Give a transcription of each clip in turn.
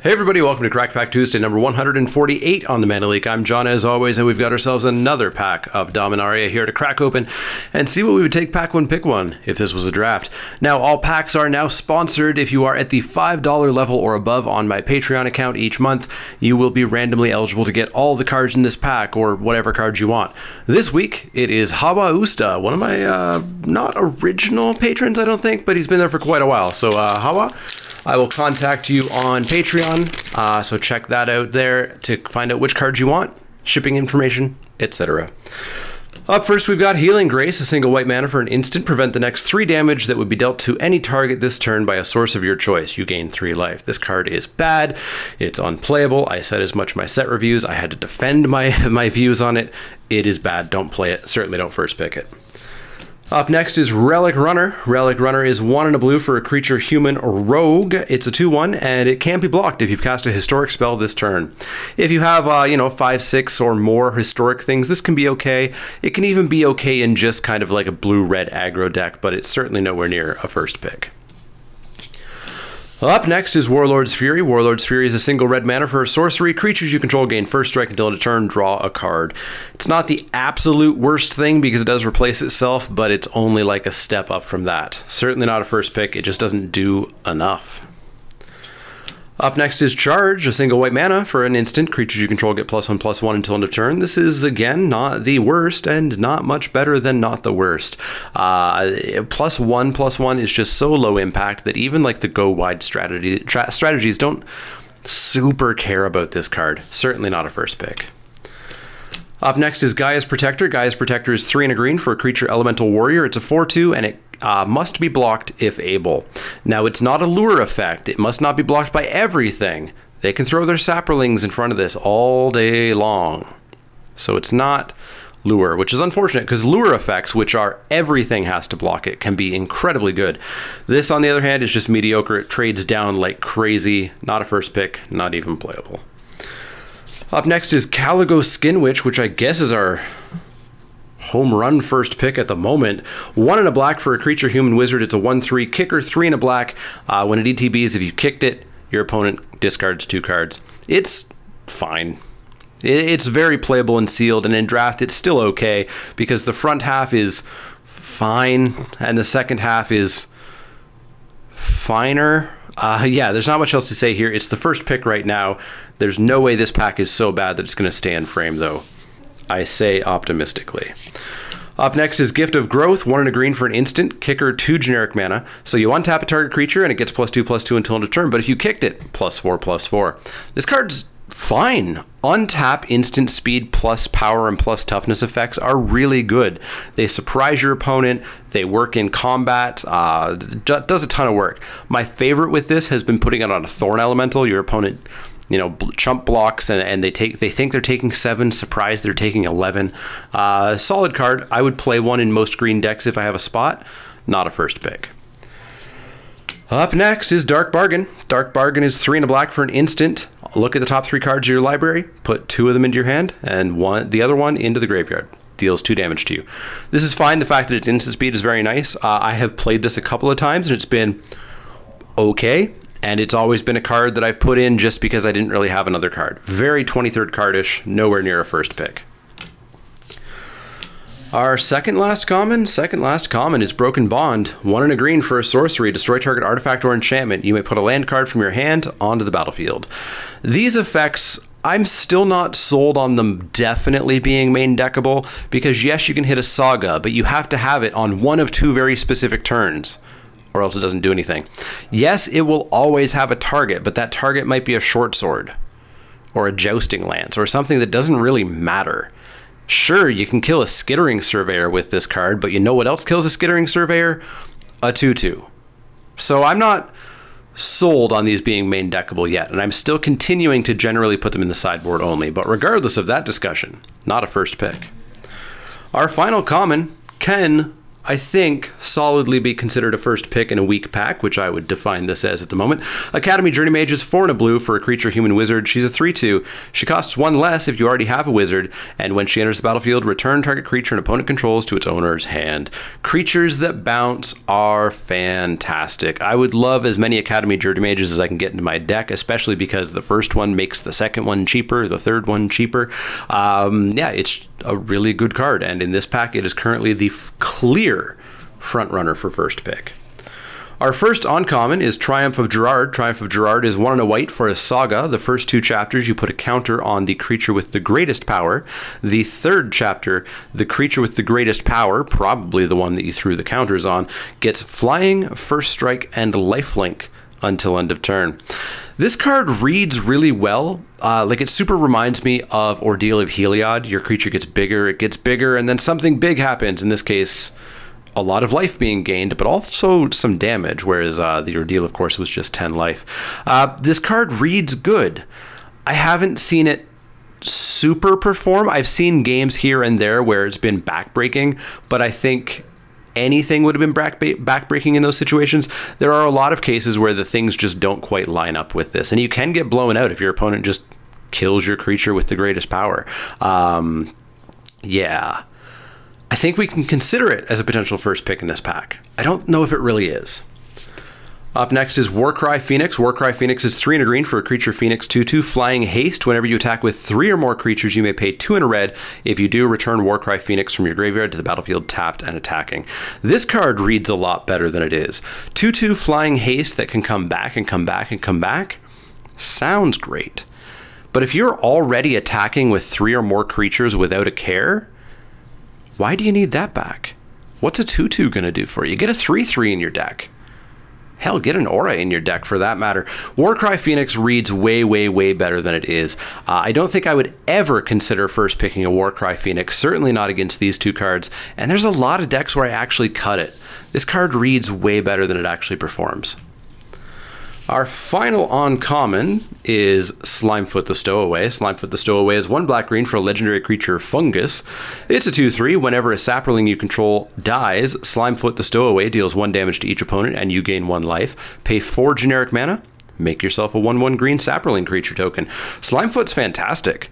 Hey everybody, welcome to Crack Pack Tuesday, number 148 on the Mana Leak. I'm John as always, and we've got ourselves another pack of Dominaria here to crack open and see what we would take pack one, pick one, if this was a draft. Now, all packs are now sponsored. If you are at the $5 level or above on my Patreon account each month, you will be randomly eligible to get all the cards in this pack, or whatever cards you want. This week, it is Hawa Usta, one of my, not original patrons, I don't think, but he's been there for quite a while. So, Hawa, I will contact you on Patreon, so check that out there to find out which cards you want, shipping information, etc. Up first, we've got Healing Grace, a single white mana for an instant. Prevent the next 3 damage that would be dealt to any target this turn by a source of your choice. You gain 3 life. This card is bad. It's unplayable. I said as much in my set reviews. I had to defend my views on it. It is bad. Don't play it. Certainly don't first pick it. Up next is Relic Runner. Relic Runner is 1 and a blue for a creature, human, or rogue. It's a 2/1, and it can't be blocked if you've cast a historic spell this turn. If you have, 5, 6, or more historic things, this can be okay. It can even be okay in just kind of like a blue-red aggro deck, but it's certainly nowhere near a first pick. Up next is Warlords Fury. Warlords Fury is a single red mana for a sorcery. Creatures you control gain first strike until end of turn, draw a card. It's not the absolute worst thing because it does replace itself, but it's only like a step up from that. Certainly not a first pick, it just doesn't do enough. Up next is Charge, a single white mana for an instant. Creatures you control get +1/+1 until end of turn. This is, again, not the worst and not much better than not the worst. +1/+1 is just so low impact that even like the go wide strategies don't super care about this card. Certainly not a first pick. Up next is Gaia's Protector. Gaia's Protector is 3 and a green for a creature elemental warrior. It's a 4/2 and it must be blocked if able. Now, it's not a lure effect. It must not be blocked by everything. They can throw their saprolings in front of this all day long. So it's not lure, which is unfortunate because lure effects, which are everything has to block it, can be incredibly good. This, on the other hand, is just mediocre. It trades down like crazy. Not a first pick, not even playable. Up next is Calico Skin, which I guess is our home run first pick at the moment. 1 and a black for a creature, human, wizard. It's a 1/3 kicker, 3 and a black. When it ETBs, if you kicked it, your opponent discards 2 cards. It's fine. It's very playable and sealed, and in draft it's still okay because the front half is fine and the second half is finer. Yeah, there's not much else to say here. It's the first pick right now. There's no way this pack is so bad that it's going to stay in frame, though. I say optimistically. Up next is Gift of Growth, 1 and a green for an instant, kicker, 2 generic mana. So you untap a target creature and it gets +2/+2 until end of turn, but if you kicked it, +4/+4. This card's fine. Untap instant speed plus power and plus toughness effects are really good. They surprise your opponent, they work in combat, does a ton of work. My favorite with this has been putting it on a Thorn Elemental. Your opponent, chump blocks and they think they're taking 7, surprised they're taking 11. Solid card. I would play one in most green decks if I have a spot. Not a first pick. Up next is Dark Bargain. Dark Bargain is 3 and a black for an instant. Look at the top 3 cards of your library, put 2 of them into your hand, and the other one into the graveyard. Deals 2 damage to you. This is fine. The fact that its instant speed is very nice. I have played this a couple of times and it's been okay. And it's always been a card that I've put in just because I didn't really have another card. Very 23rd cardish, nowhere near a first pick. Our second last common is Broken Bond. 1 and a green for a sorcery. Destroy target artifact or enchantment. You may put a land card from your hand onto the battlefield. These effects, I'm still not sold on them definitely being main deckable because yes, you can hit a Saga, but you have to have it on 1 of 2 very specific turns, or else it doesn't do anything. Yes, it will always have a target, but that target might be a short sword or a jousting lance or something that doesn't really matter. Sure, you can kill a Skittering Surveyor with this card, but you know what else kills a Skittering Surveyor? A 2/2. So I'm not sold on these being main deckable yet, and I'm still continuing to generally put them in the sideboard only, but regardless of that discussion, not a first pick. Our final common, Ken I think, solidly be considered a first pick in a weak pack, which I would define this as at the moment. Academy Journey Mage is 4 and a blue for a creature human wizard. She's a 3/2. She costs 1 less if you already have a wizard, and when she enters the battlefield, return target creature an opponent controls to its owner's hand. Creatures that bounce are fantastic. I would love as many Academy Journey Mages as I can get into my deck, especially because the first one makes the second one cheaper, the third one cheaper. Yeah, it's a really good card, and in this pack, it is currently the clear front runner for first pick. Our first uncommon is Triumph of Gerard. Triumph of Gerard is 1 and a white for a saga. The first 2 chapters, you put a counter on the creature with the greatest power. The third chapter, the creature with the greatest power, probably the one that you threw the counters on, gets flying, first strike, and lifelink until end of turn. This card reads really well. Like, it super reminds me of Ordeal of Heliod. Your creature gets bigger, it gets bigger, and then something big happens. In this case, a lot of life being gained, but also some damage, whereas the Ordeal, of course, was just 10 life. This card reads good. I haven't seen it super perform. I've seen games here and there where it's been backbreaking, but I think anything would have been backbreaking in those situations. There are a lot of cases where the things just don't quite line up with this, and you can get blown out if your opponent just kills your creature with the greatest power. Yeah. I think we can consider it as a potential first pick in this pack. I don't know if it really is. Up next is Warcry Phoenix. Warcry Phoenix is 3 and a green for a creature Phoenix 2/2 flying haste. Whenever you attack with 3 or more creatures, you may pay 2 and a red. If you do, return Warcry Phoenix from your graveyard to the battlefield tapped and attacking. This card reads a lot better than it is. 2/2 flying haste that can come back and come back and come back sounds great. But if you're already attacking with 3 or more creatures without a care, why do you need that back? What's a 2/2 going to do for you? Get a 3/3 in your deck. Hell, get an aura in your deck for that matter. Warcry Phoenix reads way, way, way better than it is. I don't think I would ever consider first picking a Warcry Phoenix, certainly not against these 2 cards, and there's a lot of decks where I actually cut it. This card reads way better than it actually performs. Our final uncommon is Slimefoot the Stowaway. Slimefoot the Stowaway is 1 black-green for a legendary creature Fungus. It's a 2/3. Whenever a sapperling you control dies, Slimefoot the Stowaway deals 1 damage to each opponent and you gain 1 life. Pay 4 generic mana. Make yourself a 1/1 green sapperling creature token. Slimefoot's fantastic.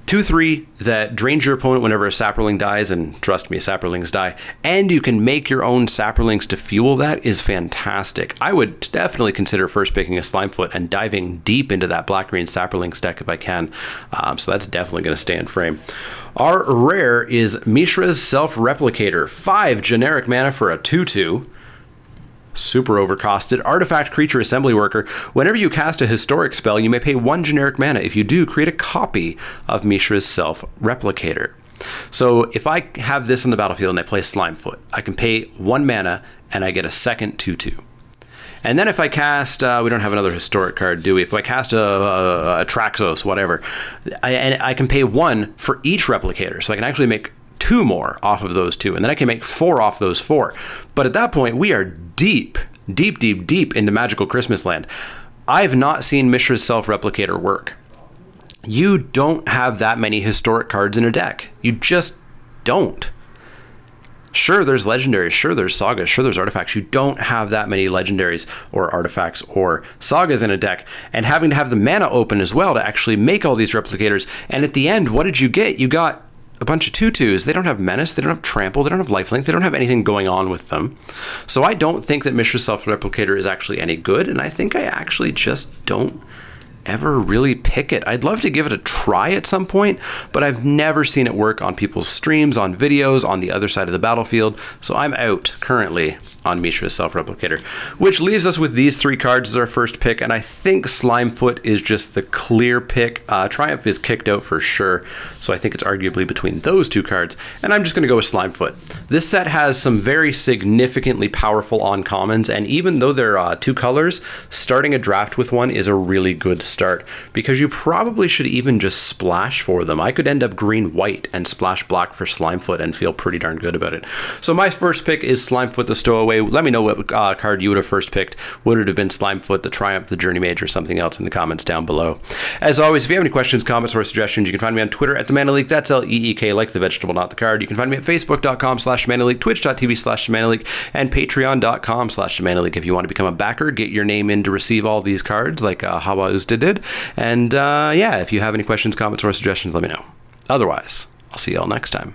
2/3 that drains your opponent whenever a sapperling dies, and trust me, sapperlings die, and you can make your own sapperlings to fuel that is fantastic. I would definitely consider first picking a Slimefoot and diving deep into that black-green sapperlings deck if I can, so that's definitely going to stay in frame. Our rare is Mishra's Self-Replicator, 5 generic mana for a 2/2. Super overcosted. Artifact Creature Assembly Worker. Whenever you cast a historic spell, you may pay 1 generic mana. If you do, create a copy of Mishra's Self-Replicator. So if I have this on the battlefield and I play Slimefoot, I can pay 1 mana and I get a second 2/2. And then if I cast, we don't have another historic card, do we? If I cast a Traxos, whatever, I can pay 1 for each replicator. So I can actually make 2 more off of those 2, and then I can make 4 off those 4. But at that point, we are deep, deep, deep, deep into Magical Christmas land. I've not seen Mishra's Self-Replicator work. You don't have that many historic cards in a deck. You just don't. Sure, there's legendaries, sure, there's sagas, sure, there's artifacts. You don't have that many legendaries or artifacts or sagas in a deck, and having to have the mana open as well to actually make all these replicators. And at the end, what did you get? You got a bunch of 2/2s. They don't have menace, they don't have trample, they don't have lifelink, they don't have anything going on with them. So I don't think that Mishra's Self-Replicator is actually any good, and I think I actually just don't ever really pick it. I'd love to give it a try at some point, but I've never seen it work on people's streams, on videos, on the other side of the battlefield, so I'm out currently on Mishra's Self-Replicator, which leaves us with these 3 cards as our first pick, and I think Slimefoot is just the clear pick. Triumph is kicked out for sure, so I think it's arguably between those 2 cards, and I'm just going to go with Slimefoot. This set has some very significantly powerful uncommons, and even though they're 2 colors, starting a draft with one is a really good start. start, because you probably should even just splash for them. I could end up green-white and splash black for Slimefoot and feel pretty darn good about it. So my first pick is Slimefoot the Stowaway. Let me know what card you would have first picked. Would it have been Slimefoot, the Triumph, the Journey Mage, or something else in the comments down below. As always, if you have any questions, comments, or suggestions, you can find me on Twitter at the Mana Leak. That's L-E-E-K, like the vegetable, not the card. You can find me at facebook.com/ManaLeak, twitch.tv/ManaLeak, and patreon.com/ManaLeak if you want to become a backer, get your name in to receive all these cards like Hawa Uzda did. And yeah, if you have any questions, comments, or suggestions, let me know. Otherwise, I'll see you all next time.